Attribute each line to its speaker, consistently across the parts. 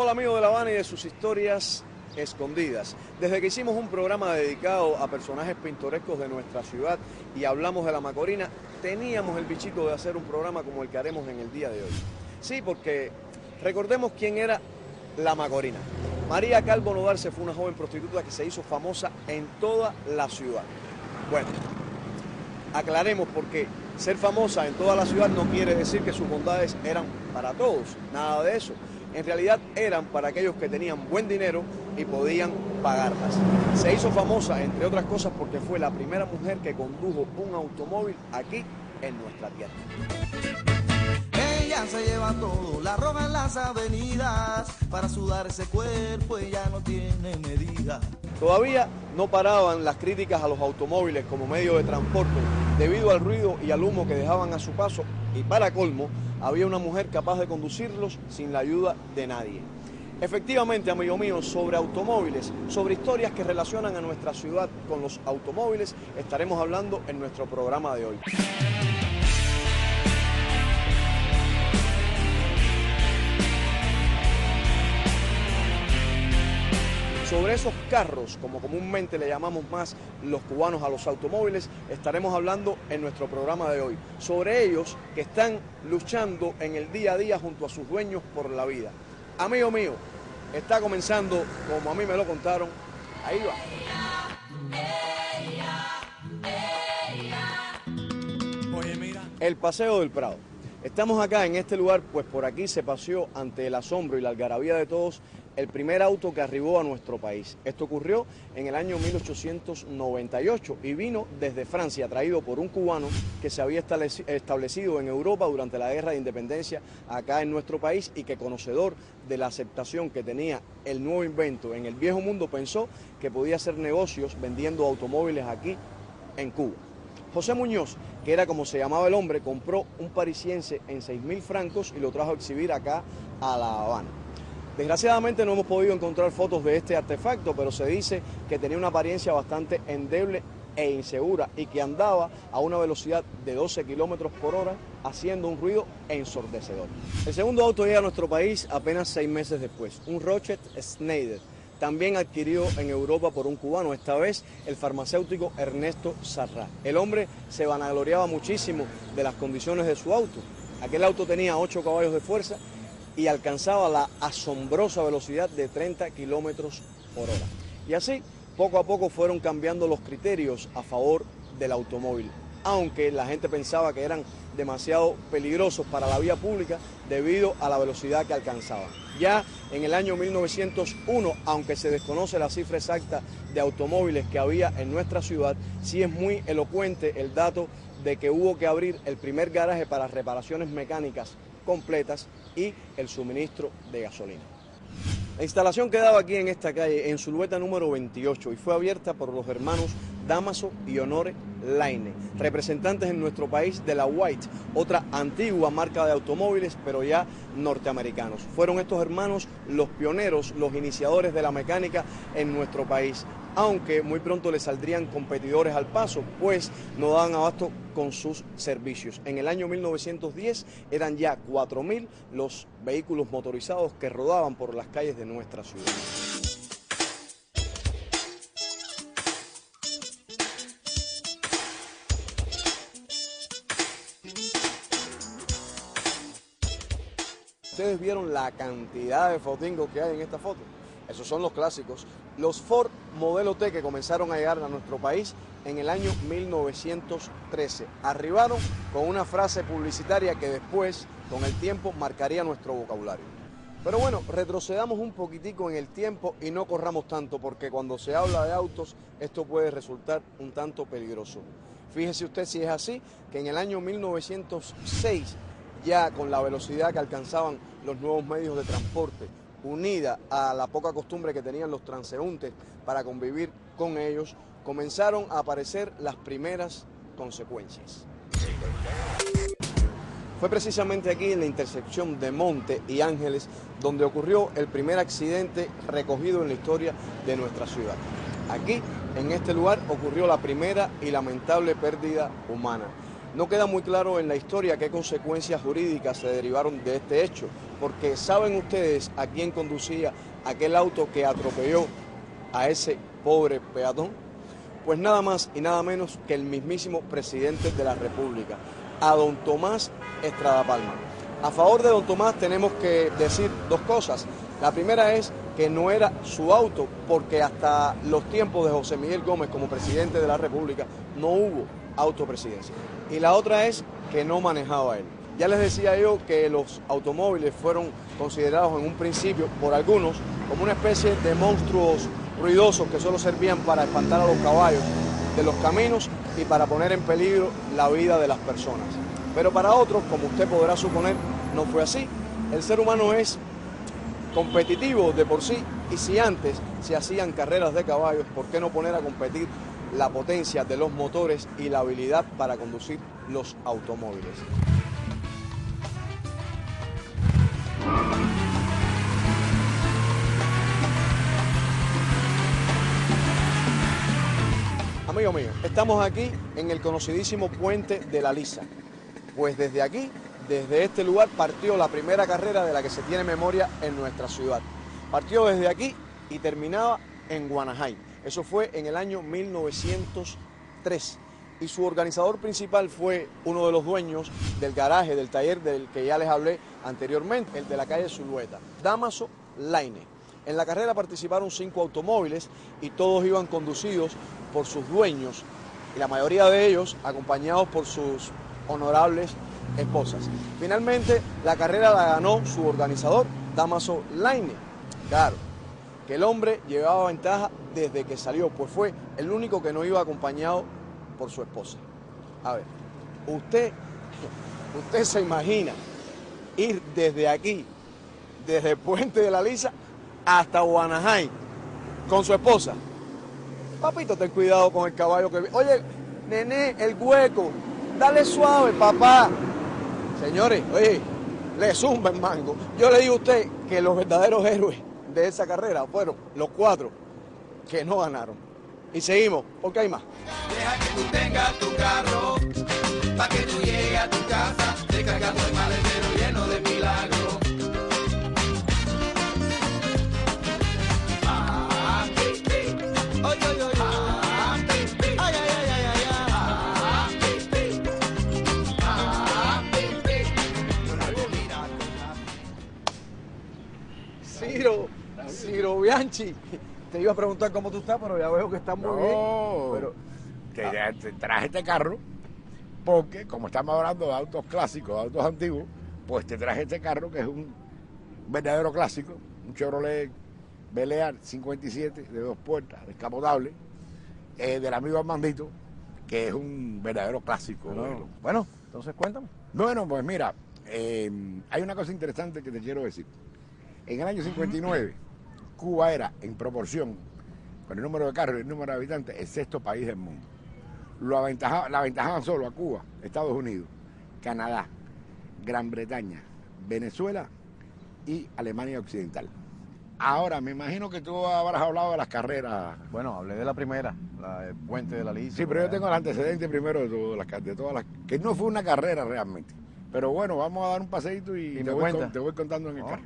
Speaker 1: Hola amigos de La Habana y de sus historias escondidas. Desde que hicimos un programa dedicado a personajes pintorescos de nuestra ciudad y hablamos de la Macorina, teníamos el bichito de hacer un programa como el que haremos en el día de hoy. Sí, porque recordemos quién era la Macorina. María Calvo Nodarse fue una joven prostituta que se hizo famosa en toda la ciudad. Bueno, aclaremos porque ser famosa en toda la ciudad no quiere decir que sus bondades eran para todos, nada de eso. En realidad eran para aquellos que tenían buen dinero y podían pagarlas. Se hizo famosa, entre otras cosas, porque fue la primera mujer que condujo un automóvil aquí en nuestra tierra.
Speaker 2: Ella se lleva todo, la roba en las avenidas, para sudar ese cuerpo ella no tiene medida.
Speaker 1: Todavía no paraban las críticas a los automóviles como medio de transporte debido al ruido y al humo que dejaban a su paso, y para colmo, había una mujer capaz de conducirlos sin la ayuda de nadie. Efectivamente, amigo mío, sobre automóviles, sobre historias que relacionan a nuestra ciudad con los automóviles, estaremos hablando en nuestro programa de hoy. Sobre esos carros, como comúnmente le llamamos más los cubanos a los automóviles, estaremos hablando en nuestro programa de hoy. Sobre ellos que están luchando en el día a día junto a sus dueños por la vida. Amigo mío, está comenzando, como a mí me lo contaron, ahí va. Oye, mira. El Paseo del Prado. Estamos acá en este lugar, pues por aquí se paseó ante el asombro y la algarabía de todos el primer auto que arribó a nuestro país. Esto ocurrió en el año 1898 y vino desde Francia, traído por un cubano que se había establecido en Europa durante la Guerra de Independencia acá en nuestro país y que, conocedor de la aceptación que tenía el nuevo invento en el viejo mundo, pensó que podía hacer negocios vendiendo automóviles aquí en Cuba. José Muñoz, que era como se llamaba el hombre, compró un parisiense en 6.000 francos y lo trajo a exhibir acá a La Habana. Desgraciadamente no hemos podido encontrar fotos de este artefacto, pero se dice que tenía una apariencia bastante endeble e insegura y que andaba a una velocidad de 12 kilómetros por hora, haciendo un ruido ensordecedor. El segundo auto llega a nuestro país apenas 6 meses después, un Rochet Schneider, también adquirido en Europa por un cubano, esta vez el farmacéutico Ernesto Sarrá. El hombre se vanagloriaba muchísimo de las condiciones de su auto. Aquel auto tenía 8 caballos de fuerza y alcanzaba la asombrosa velocidad de 30 kilómetros por hora. Y así, poco a poco fueron cambiando los criterios a favor del automóvil, aunque la gente pensaba que eran demasiado peligrosos para la vía pública debido a la velocidad que alcanzaban. Ya en el año 1901, aunque se desconoce la cifra exacta de automóviles que había en nuestra ciudad, sí es muy elocuente el dato de que hubo que abrir el primer garaje para reparaciones mecánicas completas y el suministro de gasolina. La instalación quedaba aquí en esta calle, en Zulueta número 28, y fue abierta por los hermanos Damaso y Honore Laine, representantes en nuestro país de la White, otra antigua marca de automóviles, pero ya norteamericanos. Fueron estos hermanos los pioneros, los iniciadores de la mecánica en nuestro país, aunque muy pronto les saldrían competidores al paso, pues no daban abasto con sus servicios. En el año 1910 eran ya 4.000 los vehículos motorizados que rodaban por las calles de nuestra ciudad. Ustedes vieron la cantidad de fotingos que hay en esta foto. Esos son los clásicos. Los Ford Modelo T que comenzaron a llegar a nuestro país en el año 1913. Arribaron con una frase publicitaria que después, con el tiempo, marcaría nuestro vocabulario. Pero bueno, retrocedamos un poquitico en el tiempo y no corramos tanto, porque cuando se habla de autos, esto puede resultar un tanto peligroso. Fíjese usted si es así, que en el año 1906, ya con la velocidad que alcanzaban los nuevos medios de transporte, unida a la poca costumbre que tenían los transeúntes para convivir con ellos, comenzaron a aparecer las primeras consecuencias. Fue precisamente aquí en la intersección de Monte y Ángeles donde ocurrió el primer accidente recogido en la historia de nuestra ciudad. Aquí, en este lugar, ocurrió la primera y lamentable pérdida humana. No queda muy claro en la historia qué consecuencias jurídicas se derivaron de este hecho, porque ¿saben ustedes a quién conducía aquel auto que atropelló a ese pobre peatón? Pues nada más y nada menos que el mismísimo presidente de la República, a don Tomás Estrada Palma. A favor de don Tomás tenemos que decir dos cosas. La primera es que no era su auto, porque hasta los tiempos de José Miguel Gómez como presidente de la República no hubo autopresidencia. Y la otra es que no manejaba él. Ya les decía yo que los automóviles fueron considerados en un principio por algunos como una especie de monstruos ruidosos que solo servían para espantar a los caballos de los caminos y para poner en peligro la vida de las personas. Pero para otros, como usted podrá suponer, no fue así. El ser humano es competitivo de por sí, y si antes se hacían carreras de caballos, ¿por qué no poner a competir la potencia de los motores y la habilidad para conducir los automóviles? Amigo mío, estamos aquí en el conocidísimo Puente de la Lisa. Pues desde aquí, desde este lugar, partió la primera carrera de la que se tiene memoria en nuestra ciudad. Partió desde aquí y terminaba en Guanajay. Eso fue en el año 1903. Y su organizador principal fue uno de los dueños del garaje, del taller del que ya les hablé anteriormente, el de la calle Zulueta, Dámaso Laine. En la carrera participaron 5 automóviles y todos iban conducidos por sus dueños, y la mayoría de ellos acompañados por sus honorables esposas. Finalmente, la carrera la ganó su organizador, Dámaso Laine. Claro, que el hombre llevaba ventaja desde que salió, pues fue el único que no iba acompañado por su esposa. A ver, usted se imagina ir desde aquí, desde el Puente de la Lisa hasta Guanajay, con su esposa. Papito, ten cuidado con el caballo que... Oye, nené, el hueco, dale suave, papá. Señores, oye, le zumba el mango. Yo le digo a usted que los verdaderos héroes de esa carrera fueron los 4 que no ganaron. Y seguimos, porque hay más.
Speaker 2: Deja que tú tengas tu carro, pa' que tú llegues a tu casa, descargando el maletero lleno de milagros.
Speaker 1: Ciro Bianchi, te iba a preguntar cómo tú estás, pero ya veo que estás muy bien. Pero,
Speaker 3: te traje este carro porque, como estamos hablando de autos clásicos, de autos antiguos, pues te traje este carro que es un verdadero clásico, un Chevrolet Bel Air 57 de 2 puertas, descapotable, del amigo Armandito, que es un verdadero clásico.
Speaker 1: Bueno, entonces cuéntame.
Speaker 3: Bueno, pues mira, hay una cosa interesante que te quiero decir. En el año 59, Cuba era, en proporción, con el número de carros y el número de habitantes, el 6º país del mundo. La aventajaban solo a Cuba, Estados Unidos, Canadá, Gran Bretaña, Venezuela y Alemania Occidental. Ahora, me imagino que tú habrás hablado de las carreras.
Speaker 1: Bueno, hablé de la primera, la del Puente de la Lisa.
Speaker 3: Sí, pero yo tengo el antecedente primero de todas las, que no fue una carrera realmente. Pero bueno, vamos a dar un paseíto y te voy contando en el carro.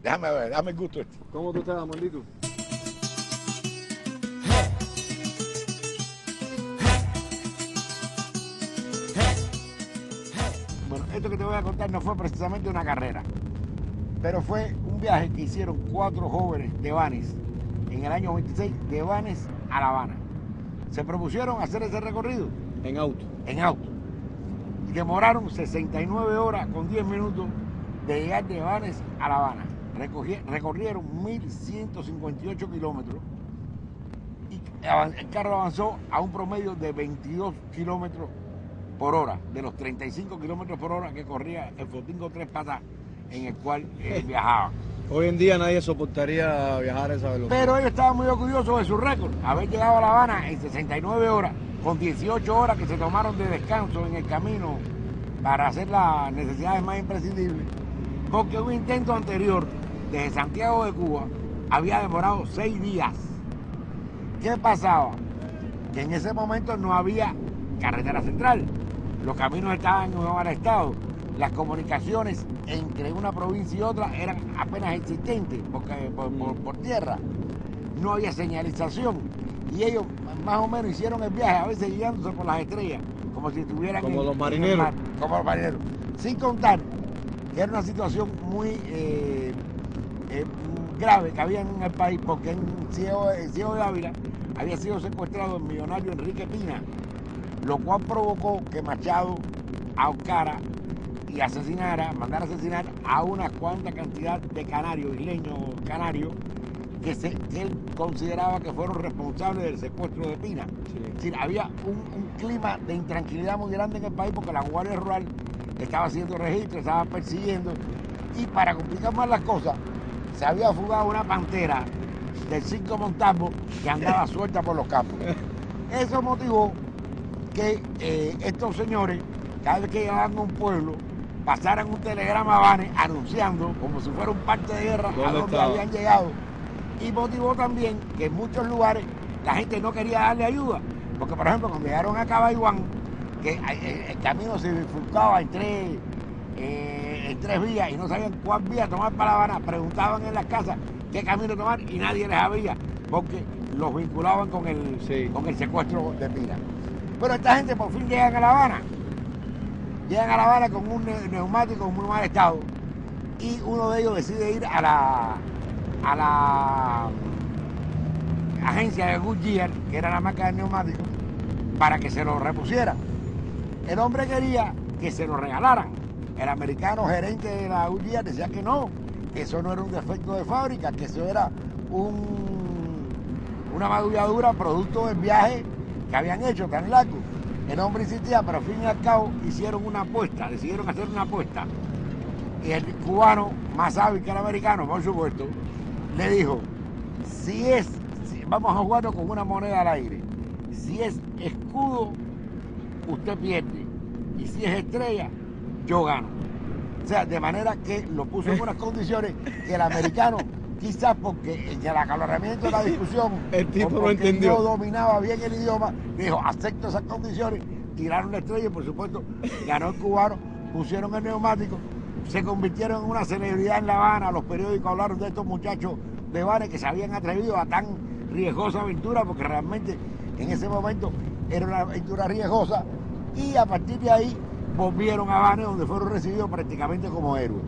Speaker 3: Déjame ver, dame el gusto este.
Speaker 1: ¿Cómo tú estás, Armandito?
Speaker 3: Bueno, esto que te voy a contar no fue precisamente una carrera, pero fue un viaje que hicieron 4 jóvenes de Banes en el año 26, de Banes a La Habana. Se propusieron hacer ese recorrido
Speaker 1: En auto.
Speaker 3: en auto. Y demoraron 69 horas con 10 minutos de llegar de Banes a La Habana. Recorrieron 1.158 kilómetros y el carro avanzó a un promedio de 22 kilómetros por hora, de los 35 kilómetros por hora que corría el Fotingo 3 patas en el cual viajaban.
Speaker 1: Hoy en día nadie soportaría viajar a esa velocidad.
Speaker 3: Pero ellos estaban muy orgullosos de su récord, haber llegado a La Habana en 69 horas, con 18 horas que se tomaron de descanso en el camino para hacer las necesidades más imprescindibles, porque un intento anterior desde Santiago de Cuba había demorado 6 días. ¿Qué pasaba? Que en ese momento no había carretera central. los caminos estaban en mal estado, las comunicaciones entre una provincia y otra eran apenas existentes porque, por tierra, no había señalización y ellos más o menos hicieron el viaje, a veces guiándose por las estrellas, como si estuvieran
Speaker 1: como los marineros.
Speaker 3: en el mar, como los marineros, sin contar que era una situación muy grave que había en el país, porque en Ciego de Ávila había sido secuestrado el millonario Enrique Pina, lo cual provocó que Machado ahorcara y mandara asesinar a una cuanta cantidad de canarios, isleños canarios, que él consideraba que fueron responsables del secuestro de Pina. Sí. Es decir, había un clima de intranquilidad muy grande en el país porque la Guardia Rural estaba haciendo registros, estaba persiguiendo, y para complicar más las cosas, se había fugado una pantera del Cinco Montalvo que andaba suelta por los campos. Eso motivó que estos señores, cada vez que llegaban a un pueblo, pasaran un telegrama a Banes anunciando, como si fuera un parte de guerra, a donde habían llegado. Y motivó también que en muchos lugares la gente no quería darle ayuda. Porque, por ejemplo, cuando llegaron a Cabaiguán, que el camino se bifurcaba en tres vías y no sabían cuál vía tomar para La Habana, preguntaban en las casas qué camino tomar y nadie les abría porque los vinculaban con el secuestro de Pina. Pero esta gente por fin llegan a La Habana. Llegan a La Habana con un neumático en muy mal estado y uno de ellos decide ir a la agencia de Goodyear, que era la marca de neumáticos, para que se lo repusieran. El hombre quería que se lo regalaran. El americano gerente de la Goodyear decía que no, que eso no era un defecto de fábrica, que eso era una magulladura producto del viaje que habían hecho tan largo. El hombre insistía, pero al fin y al cabo hicieron una apuesta, decidieron hacer una apuesta. Y el cubano, más hábil que el americano, por supuesto, le dijo, vamos a jugarlo con una moneda al aire. Si es escudo, usted pierde. Y si es estrella, yo gano. O sea, de manera que lo puso en unas condiciones que el americano, quizás porque en el acaloramiento de la discusión,
Speaker 1: el tipo no entendió,
Speaker 3: no dominaba bien el idioma, dijo, acepto esas condiciones, tiraron la estrella y por supuesto ganó el cubano, pusieron el neumático, se convirtieron en una celebridad en La Habana, los periódicos hablaron de estos muchachos de Banes que se habían atrevido a tan riesgosa aventura, porque realmente en ese momento era una aventura riesgosa, y a partir de ahí volvieron a Banes, donde fueron recibidos prácticamente como héroes.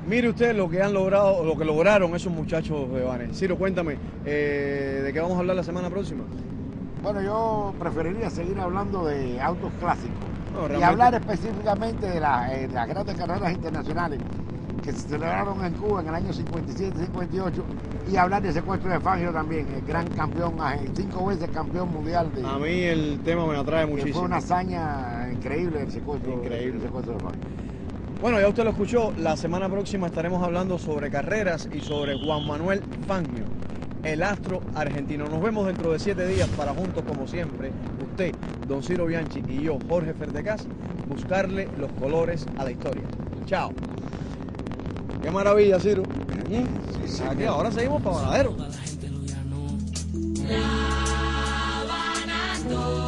Speaker 1: Mire usted lo que han logrado, lo que lograron esos muchachos de Banes. Ciro, cuéntame, ¿de qué vamos a hablar la semana próxima?
Speaker 3: Bueno, yo preferiría seguir hablando de autos clásicos
Speaker 1: no,
Speaker 3: y hablar específicamente de las grandes carreras internacionales que se celebraron en Cuba en el año 57-58 y hablar del secuestro de Fangio también, el gran campeón, 5 veces campeón mundial.
Speaker 1: A mí el tema me atrae muchísimo.
Speaker 3: Fue una hazaña increíble el secuestro de Fangio.
Speaker 1: Bueno, ya usted lo escuchó, la semana próxima estaremos hablando sobre carreras y sobre Juan Manuel Fangio, el astro argentino. Nos vemos dentro de 7 días para juntos, como siempre, usted, don Ciro Bianchi y yo, Jorge Ferdecás, buscarle los colores a la historia. Chao. Qué maravilla, Ciro. Sí, aquí, ahora seguimos para Varadero.
Speaker 2: La Habana.